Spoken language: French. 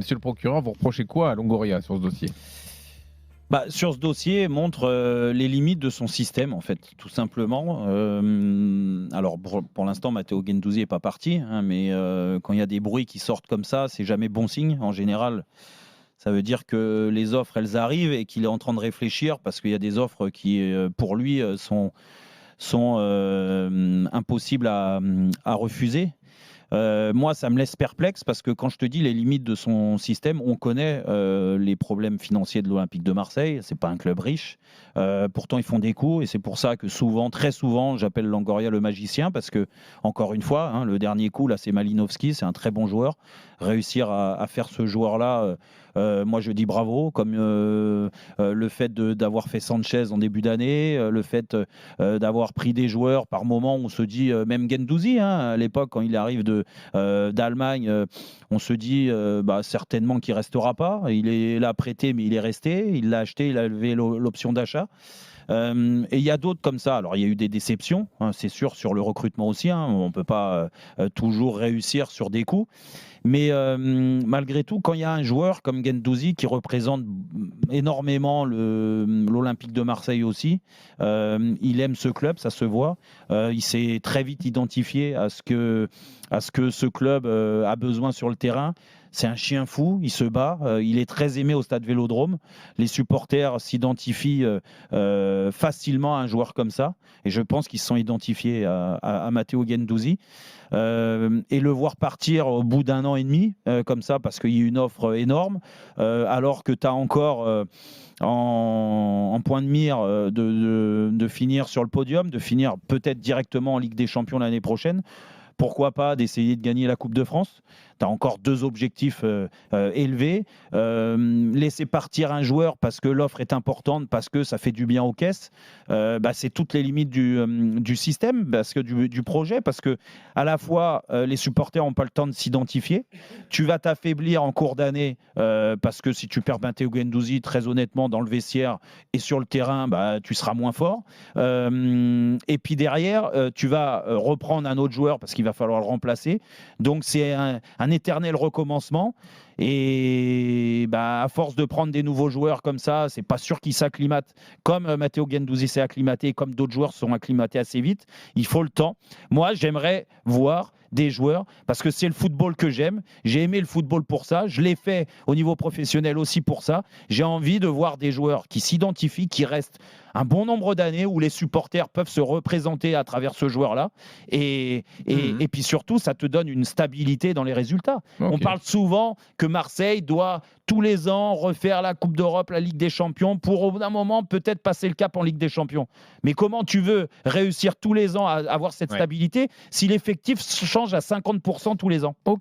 Monsieur le procureur, vous reprochez quoi à Longoria sur ce dossier? Sur ce dossier, montre les limites de son système, en fait, tout simplement. Alors, pour l'instant, Matteo Guendouzi n'est pas parti, hein, mais quand il y a des bruits qui sortent comme ça, c'est jamais bon signe. En général, ça veut dire que les offres, elles arrivent et qu'il est en train de réfléchir parce qu'il y a des offres qui, pour lui, sont impossibles à refuser. Moi, ça me laisse perplexe parce que quand je te dis les limites de son système, on connaît les problèmes financiers de l'Olympique de Marseille. C'est pas un club riche. Pourtant, ils font des coups et c'est pour ça que souvent, très souvent, j'appelle Longoria le magicien parce que, encore une fois, hein, le dernier coup, là, c'est Malinowski, c'est un très bon joueur. Réussir à faire ce joueur-là, moi, je dis bravo. Comme le fait d'avoir fait Sanchez en début d'année, le fait d'avoir pris des joueurs par moment, on se dit, même Guendouzi, hein, à l'époque, quand il arrive d'Allemagne, on se dit certainement qu'il ne restera pas. Il est là prêté, mais il est resté. Il l'a acheté, il a levé l'option d'achat. Et il y a d'autres comme ça. Alors, il y a eu des déceptions, hein, c'est sûr, sur le recrutement aussi. Hein. On ne peut pas toujours réussir sur des coups. Mais malgré tout, quand il y a un joueur comme Guendouzi qui représente énormément l'Olympique de Marseille aussi, il aime ce club, ça se voit. Il s'est très vite identifié à ce que ce club a besoin sur le terrain. C'est un chien fou, il se bat, il est très aimé au stade Vélodrome. Les supporters s'identifient facilement à un joueur comme ça. Et je pense qu'ils se sont identifiés à Matteo Guendouzi. Et le voir partir au bout d'un an et demi, comme ça, parce qu'il y a une offre énorme, alors que tu as encore en point de mire de finir sur le podium, de finir peut-être directement en Ligue des Champions l'année prochaine. Pourquoi pas d'essayer de gagner la Coupe de France? Tu as encore 2 objectifs élevés. Laisser partir un joueur parce que l'offre est importante, parce que ça fait du bien aux caisses, c'est toutes les limites du système, parce que du projet, parce que à la fois les supporters n'ont pas le temps de s'identifier. Tu vas t'affaiblir en cours d'année parce que si tu perds Matteo Guendouzi, très honnêtement, dans le vestiaire et sur le terrain, tu seras moins fort. Et puis derrière, tu vas reprendre un autre joueur parce qu'il va falloir le remplacer. Donc c'est un éternel recommencement. Et à force de prendre des nouveaux joueurs comme ça, c'est pas sûr qu'ils s'acclimatent comme Matteo Guendouzi s'est acclimaté, comme d'autres joueurs se sont acclimatés assez vite. Il faut le temps. Moi, j'aimerais voir des joueurs, parce que c'est le football que j'aime. J'ai aimé le football pour ça. Je l'ai fait au niveau professionnel aussi pour ça. J'ai envie de voir des joueurs qui s'identifient, qui restent un bon nombre d'années, où les supporters peuvent se représenter à travers ce joueur-là. Et puis surtout, ça te donne une stabilité dans les résultats. Okay. On parle souvent que Marseille doit tous les ans refaire la Coupe d'Europe, la Ligue des Champions, pour au bout d'un moment peut-être passer le cap en Ligue des Champions. Mais comment tu veux réussir tous les ans à avoir cette stabilité si l'effectif change à 50% tous les ans?